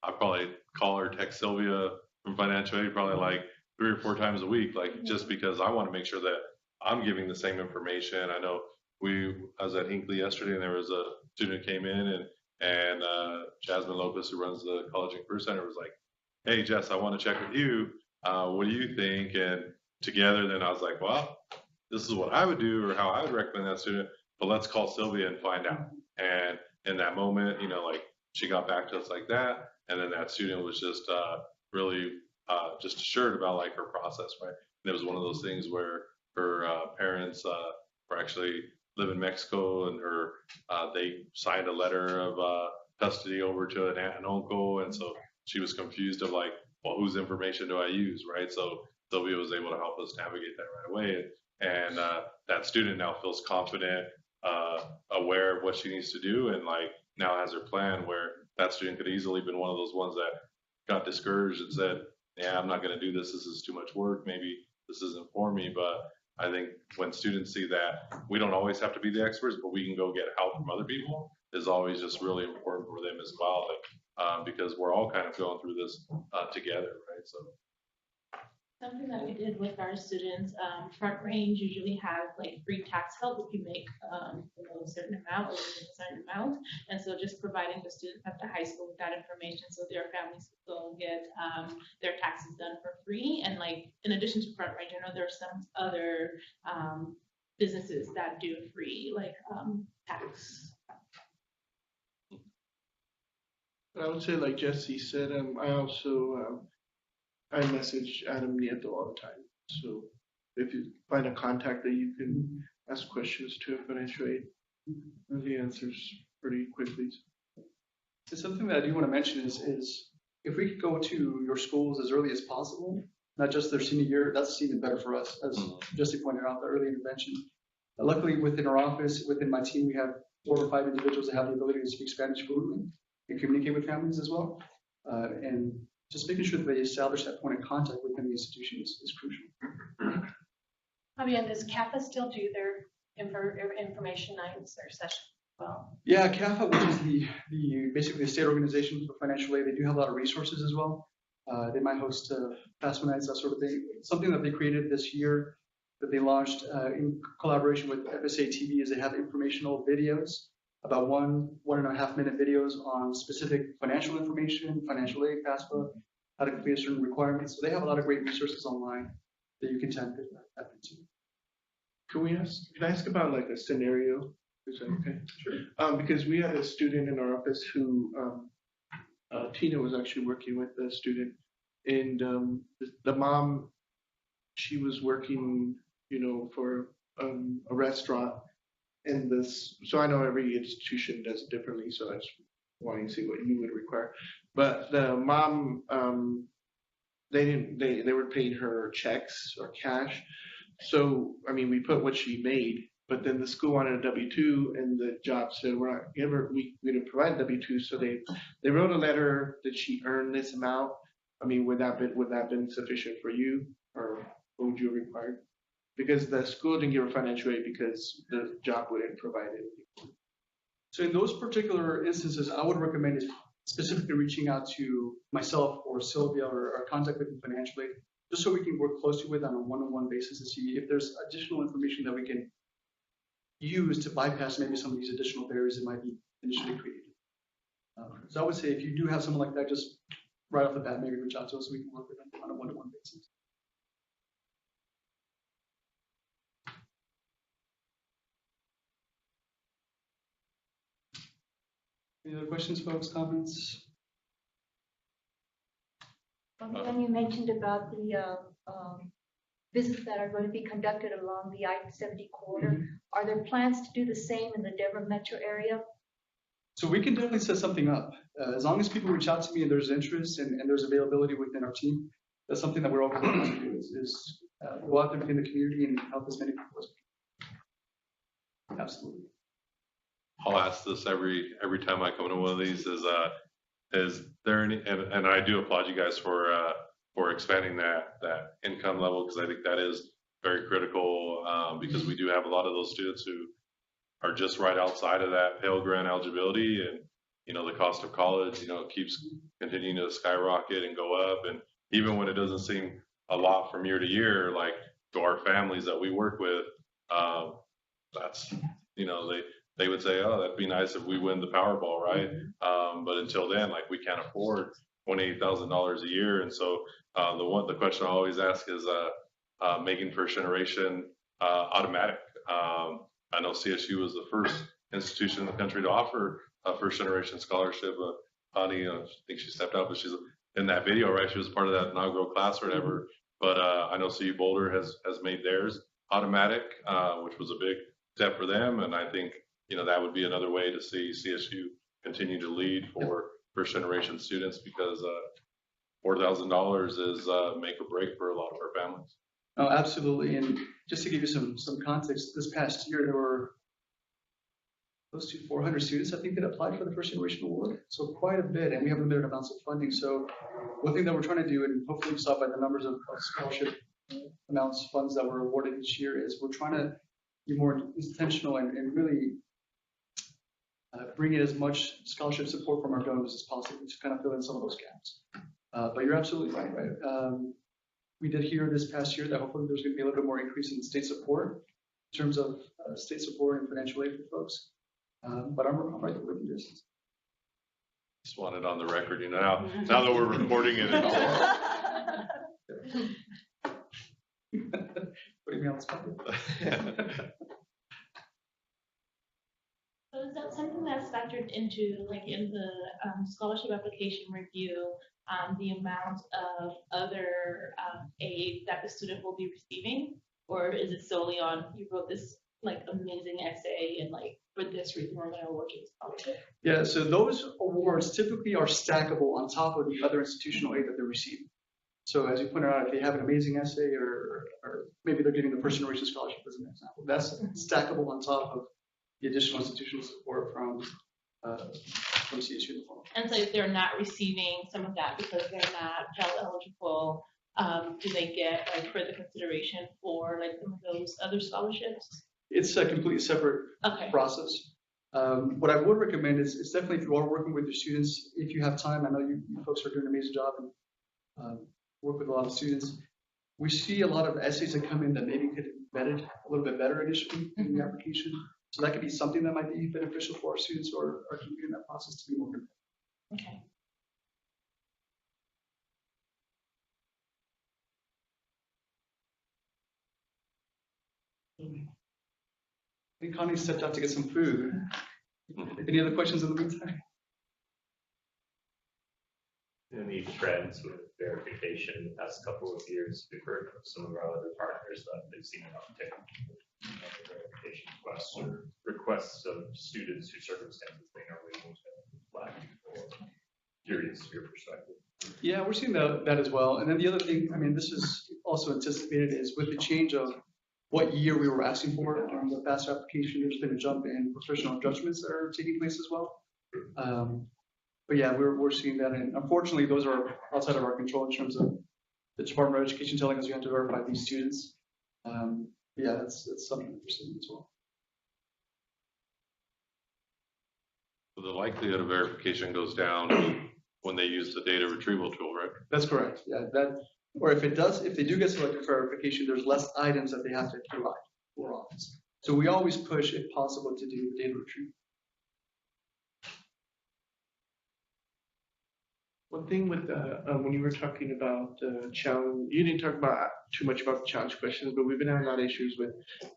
I probably call or text Sylvia from financial aid probably like 3 or 4 times a week, like just because I want to make sure that I'm giving the same information. I know I was at Hinckley yesterday, and there was a student who came in, and Jasmine Lopez, who runs the College and Career Center, was like, hey, Jess, I want to check with you. What do you think? And together, then I was like, well, this is what I would do or how I would recommend that student, but let's call Sylvia and find out. And in that moment, like she got back to us like that. And then that student was just really just assured about like her process, right? And it was one of those things where her parents were actually live in Mexico, and they signed a letter of custody over to an aunt and uncle. And so she was confused of like, well, whose information do I use, right? So Sylvia was able to help us navigate that right away. And that student now feels confident, aware of what she needs to do, and like now has her plan, where that student could easily been one of those ones that got discouraged and said, yeah, I'm not going to do this. This is too much work. Maybe this isn't for me. But I think when students see that we don't always have to be the experts, but we can go get help from other people, is always just really important for them as well. Like, because we're all kind of going through this together, right? So. Something that we did with our students, Front Range usually has like free tax help if you make a certain amount or a certain amount. And so just providing the students at the high school with that information so their families could go get their taxes done for free. And like, in addition to Front Range, I know there are some other businesses that do free, like tax. I would say, like Jesse said, I also I message Adam Nieto all the time. So if you find a contact that you can ask questions to financial aid, he answers pretty quickly. So something that I do want to mention is if we could go to your schools as early as possible, not just their senior year, that's even better for us, as Jesse pointed out, the early intervention. Luckily, within our office, within my team, we have 4 or 5 individuals that have the ability to speak Spanish fluently and communicate with families as well. And just making sure that they establish that point of contact within the institutions is crucial. Fabian, does CAFA still do their information nights or sessions? Well, yeah, CAFA, which is basically the state organization for financial aid, they do have a lot of resources as well. They might host FAFSA nights, that sort of thing. Something that they created this year that they launched in collaboration with FSA TV is they have informational videos, about 1.5 minute videos on specific financial information, financial aid, FAFSA, how to complete certain requirements. So they have a lot of great resources online that you can tap into. Can I ask about like a scenario? Is that okay? Sure. Because we had a student in our office who, Tina was actually working with a student And the mom, she was working, for a restaurant. And so I know every institution does it differently, so I just wanting to see what you would require. But the mom, they were paying her checks or cash. So, I mean, we put what she made, but then the school wanted a W-2 and the job said, we didn't provide W-2. So they wrote a letter that she earned this amount. I mean, would that been sufficient for you, or what would you require? Because the school didn't give her financial aid because the job wouldn't provide anything. So in those particular instances, I would recommend specifically reaching out to myself or Sylvia or contact with financial aid, just so we can work closely with on a one-on-one basis to see if there's additional information that we can use to bypass maybe some of these additional barriers that might be initially created. So I would say if you do have someone like that, just right off the bat, maybe reach out to us so we can work with them on a one-on-one basis. Any other questions, folks, comments? When you mentioned about the visits that are going to be conducted along the I-70 corridor, are there plans to do the same in the Denver metro area? So we can definitely set something up. As long as people reach out to me and there's interest and there's availability within our team, that's something that we're all going to do is go out there within the community and help as many people as we can. Absolutely. I'll ask this every time I come to one of these is there any, and I do applaud you guys for expanding that income level, because I think that is very critical, because we do have a lot of those students who are just right outside of that Pell Grant eligibility, and the cost of college keeps continuing to skyrocket and go up, and even when it doesn't seem a lot from year to year, like to our families that we work with, that's they would say, oh, that'd be nice if we win the Powerball, right? But until then, like, we can't afford $28,000 a year. And so the question I always ask is making first generation automatic. I know CSU was the first institution in the country to offer a first generation scholarship. Connie, I think she stepped out, but she's in that video, right? She was part of that inaugural class or whatever. But I know CU Boulder has made theirs automatic, which was a big step for them. And I think that would be another way to see CSU continue to lead for first generation students, because $4,000 is make or break for a lot of our families. Oh, absolutely. And just to give you some context, this past year there were close to 400 students, I think, that applied for the first generation award. So quite a bit, and we have limited amounts of funding. So one thing that we're trying to do, and hopefully you saw by the numbers of scholarship amounts, funds that were awarded each year, is we're trying to be more intentional and really bring in as much scholarship support from our donors as possible to kind of fill in some of those gaps. But you're absolutely right? We did hear this past year that hopefully there's going to be a little bit more increase in state support in terms of state support and financial aid for folks. But I'm right there with you. Just want it on the record, now that we're recording it. Putting me on the spot. So is that something that's factored into, like, in the scholarship application review, the amount of other aid that the student will be receiving? Or is it solely on, you wrote this like amazing essay and like for this reason we're going to award you a scholarship? Yeah, so those awards typically are stackable on top of the other institutional aid that they're receiving. So as you pointed out, if they have an amazing essay or maybe they're getting the first generation scholarship as an example, that's stackable on top of the additional institutional support from CSU in the fall. And so if they're not receiving some of that because they're not Pell eligible, do they get like further consideration for like some of those other scholarships? It's a completely separate process. What I would recommend is definitely, if you are working with your students, if you have time, I know you folks are doing an amazing job and work with a lot of students. We see a lot of essays that come in that maybe could be vetted a little bit better initially in the application. So that could be something that might be beneficial for our students or are completing that process to be more competitive. Okay. I think Connie stepped out to get some food. Any other questions in the meantime? Any trends with verification in the past couple of years? We've heard from some of our other partners that they've seen an uptick in verification requests or requests of students whose circumstances they normally won't have flagged before. Curious your perspective. Yeah, we're seeing that as well. And then the other thing, I mean, this is also anticipated, is with the change of what year we were asking for on the FAFSA application, there's been a jump in professional judgments that are taking place as well. But yeah, we're seeing that, and unfortunately, those are outside of our control in terms of the Department of Education telling us you have to verify these students. Yeah, that's something that we're seeing as well. So the likelihood of verification goes down when they use the data retrieval tool, right? That's correct. Yeah, or if they do get selected for verification, there's less items that they have to provide for office. So we always push, if possible, to do data retrieval. One thing with when you were talking about the challenge, you didn't talk about too much about the challenge questions, but we've been having a lot of issues with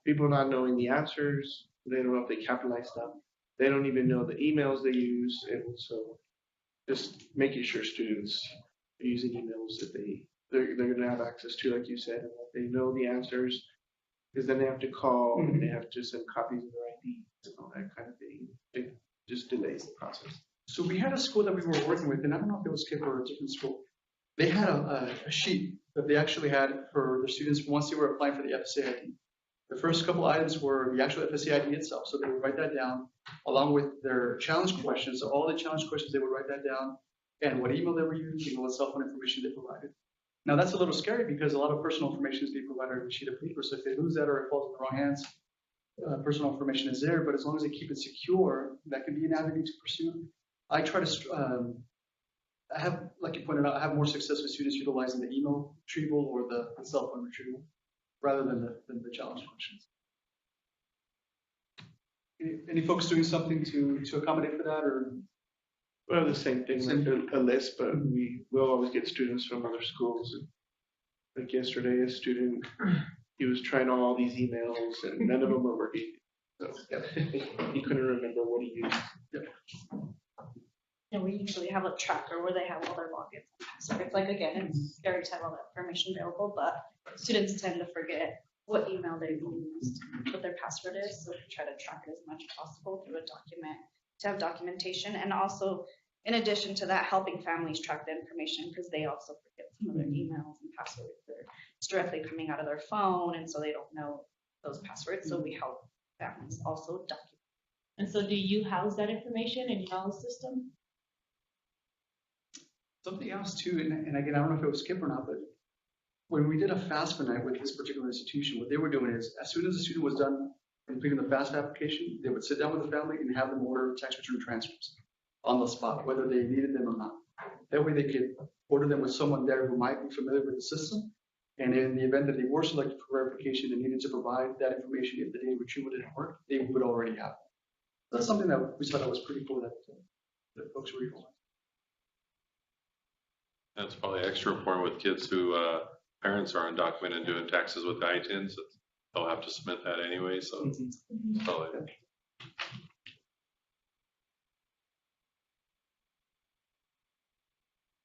people not knowing the answers. They don't know if they capitalize stuff. They don't even know the emails they use, and so just making sure students are using emails that they're going to have access to, like you said, and that they know the answers, because then they have to call and they have to send copies of their IDs and all that kind of thing. It just delays the process. So we had a school that we were working with, and I don't know if it was Skip or a different school. They had a sheet that they actually had for the students once they were applying for the FSA ID. The first couple items were the actual FSA ID itself, so they would write that down along with their challenge questions. So all the challenge questions, they would write that down, and what email they were using, what cell phone information they provided. Now that's a little scary because a lot of personal information is being provided on a sheet of paper. So if they lose that or it falls in the wrong hands, personal information is there. But as long as they keep it secure, that can be an avenue to pursue. I try to, I have, like you pointed out, I have more success with students utilizing the email retrieval or the cell phone retrieval rather than the challenge functions. Any folks doing something to accommodate for that, or? Well, the same thing, like a list, but we'll always get students from other schools. And like yesterday, a student, he was trying all these emails and none of them were working. So he couldn't remember what he used. Yep. And we usually have a tracker where they have all their logins and passwords. Like, again, it's scary to have all that information available, but students tend to forget what email they used, what their password is. So we try to track it as much as possible through a document to have documentation. And also, in addition to that, helping families track the information because they also forget some of their emails and passwords. It's directly coming out of their phone, and so they don't know those passwords. So we help families also document. And so do you house that information in your own system? Something else too, and again, I don't know if it was Skip or not, but when we did a FAFSA night with this particular institution, what they were doing is, as soon as the student was done completing the FAFSA application, they would sit down with the family and have them order tax return transcripts on the spot, whether they needed them or not. That way they could order them with someone there who might be familiar with the system. And in the event that they were selected for verification and needed to provide that information if the data retrieval didn't work, they would already have it. That's something that we thought that was pretty cool that folks were utilizing. That's probably extra important with kids who parents are undocumented and doing taxes with ITINs. They'll have to submit that anyway, so it's probably.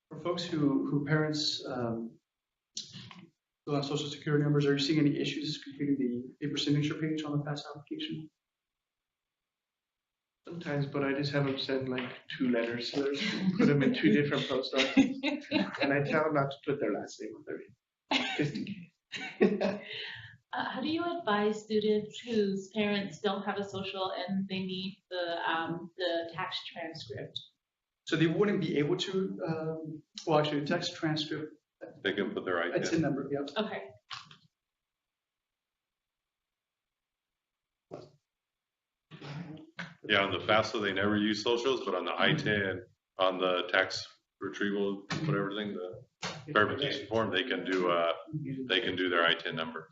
For folks who parents fill out social security numbers, are you seeing any issues completing the paper signature page on the FAFSA application? Sometimes, but I just have them send like 2 letters, put them in 2 different post offices, and I tell them not to put their last name on their just in case. How do you advise students whose parents don't have a social and they need the tax transcript? So they wouldn't be able to, well, actually, the text transcript. They can put their It's a number, yeah. Okay. Yeah, on the FAFSA, they never use socials, but on the ITIN, on the tax retrieval, whatever thing, the verification form, they can do their ITIN number.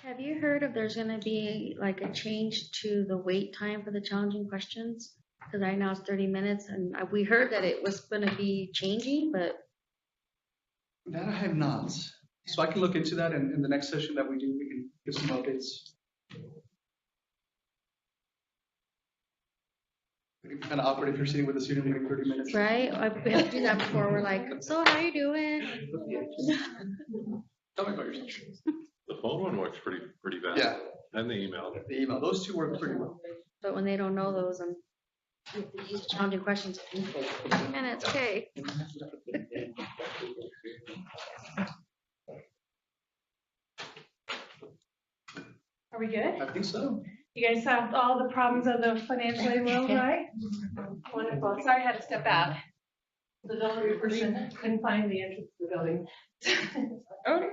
Have you heard if there's gonna be like a change to the wait time for the challenging questions? Because right now it's 30 minutes, and we heard that it was gonna be changing, but That I have not. So I can look into that, and in the next session that we do, we can give some updates. kind of awkward if you're sitting with a student waiting 30 minutes. Right? We have to do that before. We're like, so how you doing? Tell me about yourself. The phone one works pretty bad. Yeah, And the email. the email, those two work pretty well. But when they don't know those and these challenging questions, 15 minutes, okay. Are we good? I think so. You guys solved all the problems of the financial aid world, right? Wonderful. Sorry I had to step out. The delivery person couldn't find the entrance to the building. Oh,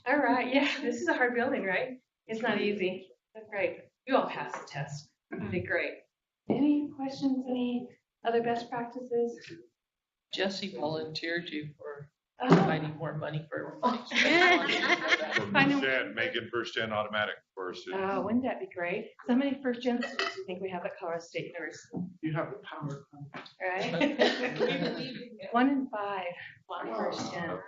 all right. Yeah, this is a hard building, right? It's not easy. That's great. You all passed the test. You did great. Any questions? Any other best practices? Jesse volunteered you for Oh, finding more money for. For Finding- first gen, making first gen automatic for our students. wouldn't that be great? So many first gen students do you think we have at Colorado State University? You have the power. Right? 1 in 5 on first gen.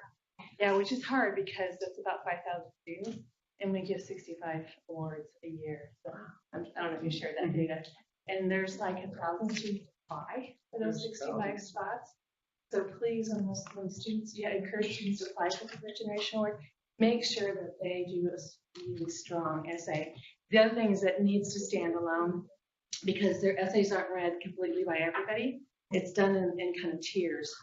Yeah, which is hard because that's about 5,000 students and we give 65 awards a year. So I don't know if you shared that data. And there's like 1,000 students apply for those 65 spots. So please, when students, encourage students to apply for the first generation award, make sure that they do a really strong essay. The other thing is that it needs to stand alone because their essays aren't read completely by everybody. It's done in kind of tiers.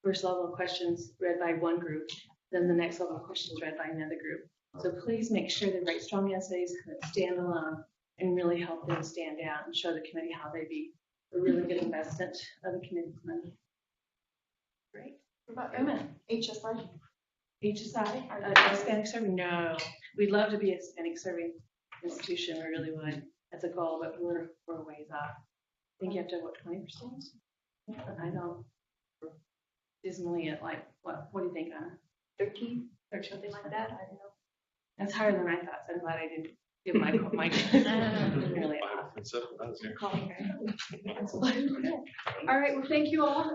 First level of questions read by one group, then the next level of questions read by another group. So please make sure they write strong essays that stand alone and really help them stand out and show the committee how they be a really good investment of the committee's money. Great. What about Emma? HSI. HSI, Hispanic serving? No, we'd love to be a Hispanic serving institution. We really would. That's a goal, but we're a ways off. I think you have to have, what, 20%? I don't. Dismally at like, what do you think, Anna? 13. Or something like that? I don't know. That's higher than I thought, so I'm glad I didn't give my really off. 5 and 7,000. All right, well, thank you all.